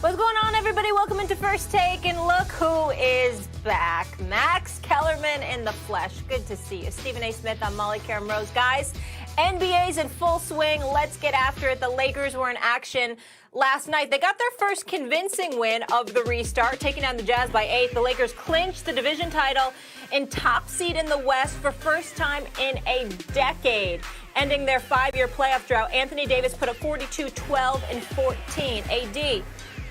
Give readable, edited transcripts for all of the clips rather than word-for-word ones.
What's going on, everybody? Welcome into First Take, and look who is back. Max Kellerman in the flesh. Good to see you. Stephen A. Smith, I'm Molly Karam Rose. Guys, NBA's in full swing. Let's get after it. The Lakers were in action last night. They got their first convincing win of the restart, taking down the Jazz by 8. The Lakers clinched the division title in top seed in the West for first time in a decade, ending their 5-year playoff drought. Anthony Davis put up 42, 12, and 14. AD,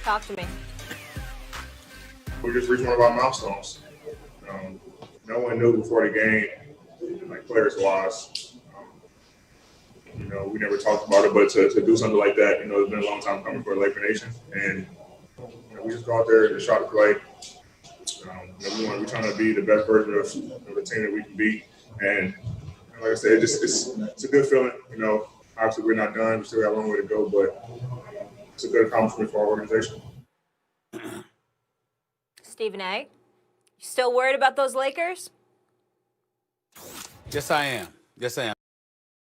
talk to me. We just reached one of our milestones. No one knew before the game, like players-wise. We never talked about it, but to do something like that, it's been a long time coming for the Laker Nation. And we just go out there and try to play. We're trying to be the best version of the team that we can be. And like I said, it's a good feeling. Obviously we're not done. We still got a long way to go, but it's a good accomplishment for our organization. Stephen A., you still worried about those Lakers? Yes, I am. Yes, I am.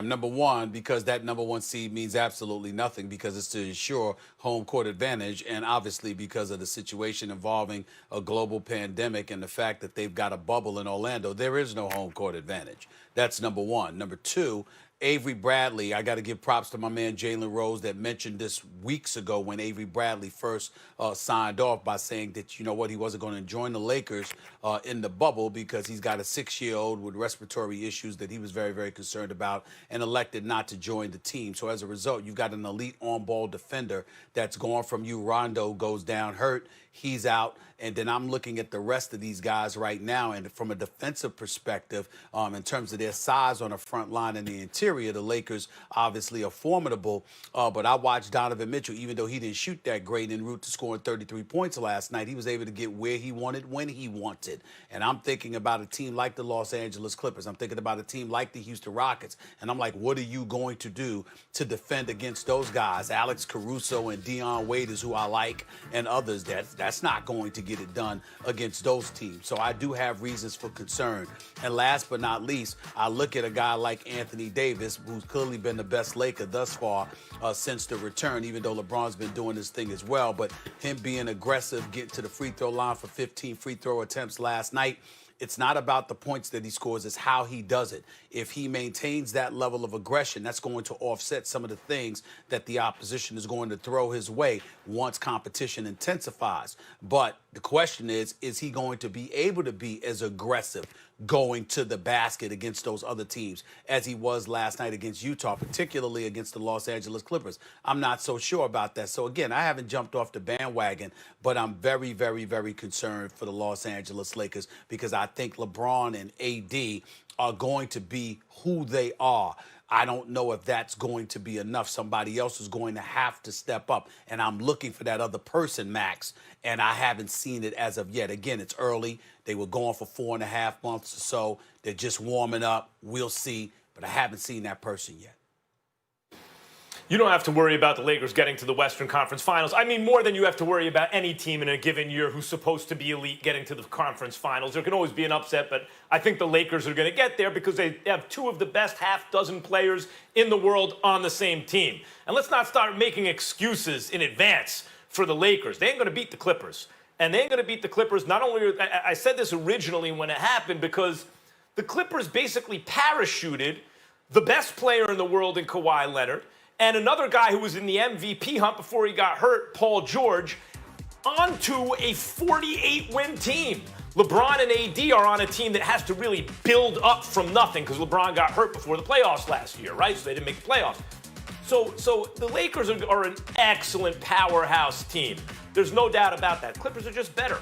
Number one, because that number one seed means absolutely nothing because it's to ensure home court advantage, and obviously because of the situation involving a global pandemic and the fact that they've got a bubble in Orlando, there is no home court advantage. That's number one. Number two, Avery Bradley, I got to give props to my man Jalen Rose that mentioned this weeks ago when Avery Bradley first signed off by saying that, he wasn't going to join the Lakers in the bubble because he's got a 6-year-old with respiratory issues that he was very, very concerned about and elected not to join the team. So as a result, you've got an elite on-ball defender that's gone from you. Rondo goes down hurt. He's out. And then I'm looking at the rest of these guys right now. And from a defensive perspective, in terms of their size on the front line and the interior, the Lakers obviously are formidable. But I watched Donovan Mitchell, even though he didn't shoot that great en route to scoring 33 points last night, he was able to get where he wanted when he wanted. And I'm thinking about a team like the Los Angeles Clippers. I'm thinking about a team like the Houston Rockets. And I'm like, what are you going to do to defend against those guys? Alex Caruso and Dion Waiters, who I like, and others. That's not going to get it done against those teams. So I do have reasons for concern. And last but not least, I look at a guy like Anthony Davis, who's clearly been the best Laker thus far since the return, even though LeBron's been doing his thing as well. But him being aggressive, getting to the free throw line for 15 free throw attempts last night, it's not about the points that he scores, it's how he does it. If he maintains that level of aggression, that's going to offset some of the things that the opposition is going to throw his way once competition intensifies. But the question is he going to be able to be as aggressive going to the basket against those other teams as he was last night against Utah, particularly against the Los Angeles Clippers? I'm not so sure about that. So again, I haven't jumped off the bandwagon, but I'm very, very, very concerned for the Los Angeles Lakers because I think LeBron and AD are going to be who they are. I don't know if that's going to be enough. Somebody else is going to have to step up. And I'm looking for that other person, Max, and I haven't seen it as of yet. Again, it's early. They were going for 4.5 months or so. They're just warming up. We'll see. But I haven't seen that person yet. You don't have to worry about the Lakers getting to the Western Conference Finals. I mean, more than you have to worry about any team in a given year who's supposed to be elite getting to the conference finals. There can always be an upset, but I think the Lakers are going to get there because they have two of the best half-dozen players in the world on the same team. And let's not start making excuses in advance for the Lakers. They ain't going to beat the Clippers. And they ain't going to beat the Clippers. Not only, I said this originally when it happened because the Clippers basically parachuted the best player in the world in Kawhi Leonard and another guy who was in the MVP hunt before he got hurt, Paul George, onto a 48-win team. LeBron and AD are on a team that has to really build up from nothing because LeBron got hurt before the playoffs last year, right? So they didn't make the playoffs. So the Lakers are an excellent powerhouse team. There's no doubt about that. Clippers are just better.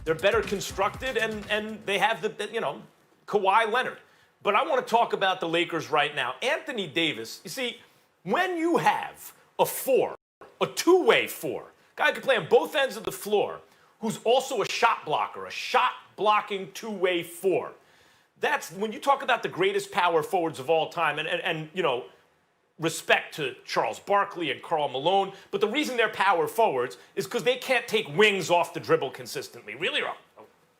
They're better constructed, and they have Kawhi Leonard. But I want to talk about the Lakers right now. Anthony Davis, you see, when you have a two-way four, guy who can play on both ends of the floor, who's also a shot blocker, a shot-blocking two-way four, that's when you talk about the greatest power forwards of all time, and respect to Charles Barkley and Karl Malone, but the reason they're power forwards is because they can't take wings off the dribble consistently, really.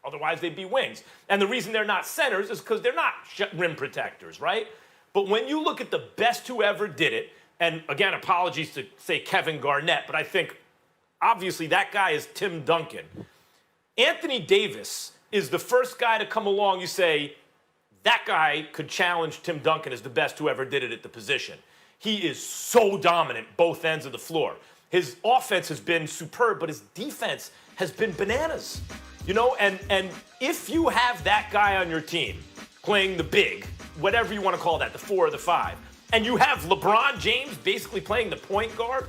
Otherwise, they'd be wings. And the reason they're not centers is because they're not rim protectors, right? But when you look at the best who ever did it, and again, apologies to say Kevin Garnett, but I think Obviously, that guy is Tim Duncan. Anthony Davis is the first guy to come along. You say, that guy could challenge Tim Duncan as the best who ever did it at the position. He is so dominant both ends of the floor. His offense has been superb, but his defense has been bananas. You know, and if you have that guy on your team playing the big, whatever you want to call that, the 4 or the 5, and you have LeBron James basically playing the point guard,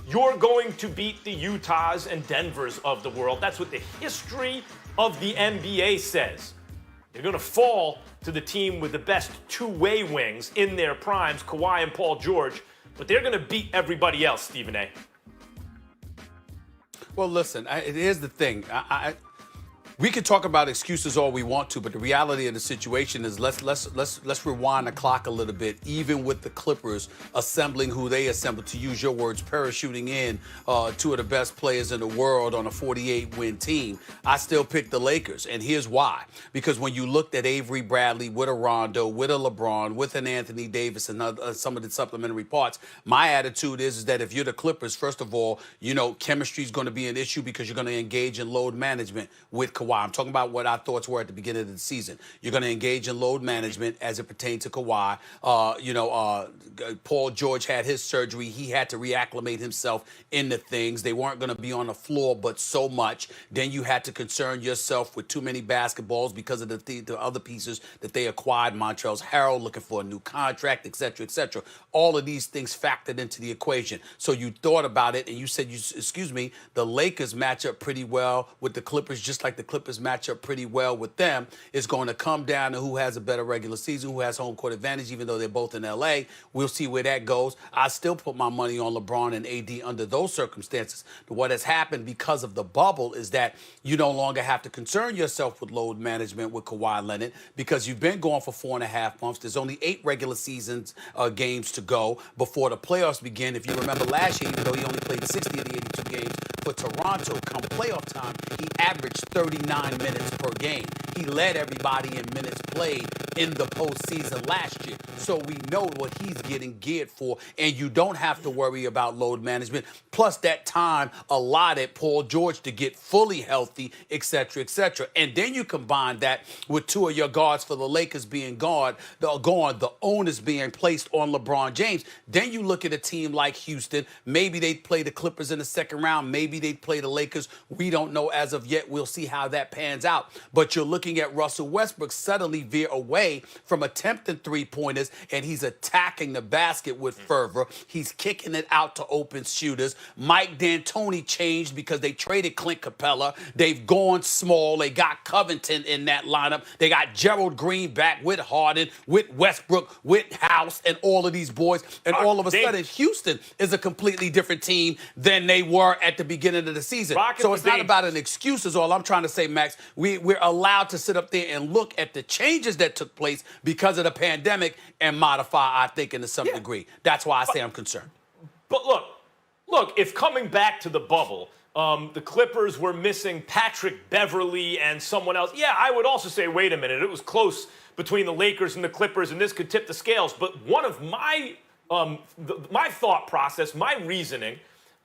you're going to beat the Utahs and Denvers of the world. That's what the history of the NBA says. You're going to fall to the team with the best two-way wings in their primes, Kawhi and Paul George, but they're going to beat everybody else, Stephen A. Well, listen, here's the thing. We can talk about excuses all we want to, but the reality of the situation is let's rewind the clock a little bit. Even with the Clippers assembling who they assembled, to use your words, parachuting in two of the best players in the world on a 48-win team, I still pick the Lakers, and here's why. Because when you looked at Avery Bradley with a Rondo, with a LeBron, with an Anthony Davis, and some of the supplementary parts, my attitude is that if you're the Clippers, first of all, you know chemistry is going to be an issue because you're going to engage in load management with Kawhi. I'm talking about what our thoughts were at the beginning of the season. You're going to engage in load management as it pertains to Kawhi. Paul George had his surgery. He had to reacclimate himself into things. They weren't going to be on the floor, but so much. Then you had to concern yourself with too many basketballs because of the other pieces that they acquired. Montrezl Harrell looking for a new contract, et cetera, et cetera. All of these things factored into the equation. So you thought about it, and you said, the Lakers match up pretty well with the Clippers, just like the Clippers match up pretty well with them. It's going to come down to who has a better regular season, who has home court advantage, even though they're both in L.A. We'll see where that goes. I still put my money on LeBron and AD under those circumstances. But what has happened because of the bubble is that you no longer have to concern yourself with load management with Kawhi Leonard because you've been going for 4.5 months. There's only 8 regular seasons games to go before the playoffs begin. If you remember last year, even though he only played 60 of the 82 games for Toronto, come playoff time, he averaged 39 minutes per game. He led everybody in minutes played in the postseason last year. So we know what he's getting geared for, and you don't have to worry about load management. Plus that time allotted Paul George to get fully healthy, et cetera, et cetera. And then you combine that with 2 of your guards for the Lakers being gone, the onus being placed on LeBron James. Then you look at a team like Houston. Maybe they play the Clippers in the second round. Maybe they play the Lakers. We don't know as of yet. We'll see how that pans out. But you're looking at Russell Westbrook suddenly veer away from attempting three-pointers, and he's attacking the basket with fervor. He's kicking it out to open shooters. Mike D'Antoni changed because they traded Clint Capella. They've gone small. They got Covington in that lineup. They got Gerald Green back with Harden, with Westbrook, with House, and all of these boys. And all of a sudden, Houston is a completely different team than they were at the beginning of the season. So it's not about an excuse is all I'm trying to say, Max. We're allowed to sit up there and look at the changes that took place because of the pandemic and modify our thinking to some degree. That's why I say I'm concerned. But look, if coming back to the bubble, the Clippers were missing Patrick Beverley and someone else, I would also say, wait a minute, it was close between the Lakers and the Clippers, and this could tip the scales. But one of my thought process, my reasoning,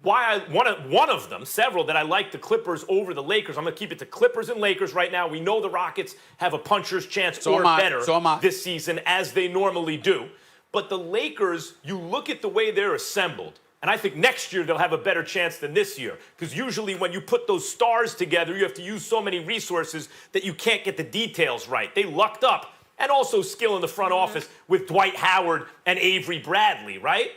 why one of them, several, that I like the Clippers over the Lakers. I'm going to keep it to Clippers and Lakers right now. We know the Rockets have a puncher's chance better this season, as they normally do. But the Lakers, you look at the way they're assembled, and I think next year they'll have a better chance than this year. Because usually when you put those stars together, you have to use so many resources that you can't get the details right. They lucked up, and also skill in the front office with Dwight Howard and Avery Bradley, right?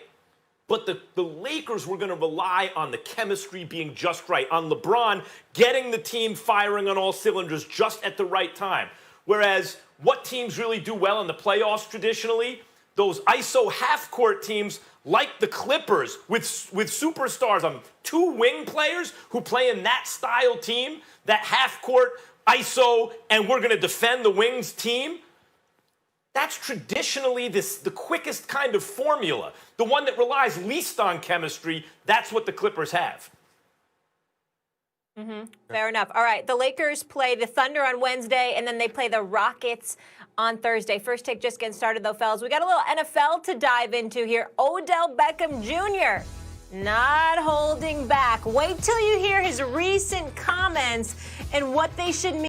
But the Lakers were going to rely on the chemistry being just right, on LeBron getting the team firing on all cylinders just at the right time. Whereas what teams really do well in the playoffs traditionally, those ISO half-court teams like the Clippers with superstars, 2 wing players who play in that style team, that half-court ISO, and we're going to defend the wings team. That's traditionally the quickest kind of formula. The one that relies least on chemistry, that's what the Clippers have. Fair enough. All right, the Lakers play the Thunder on Wednesday, and then they play the Rockets on Thursday. First take just getting started, though, fellas. We got a little NFL to dive into here. Odell Beckham Jr. Not holding back. Wait till you hear his recent comments and what they should mean.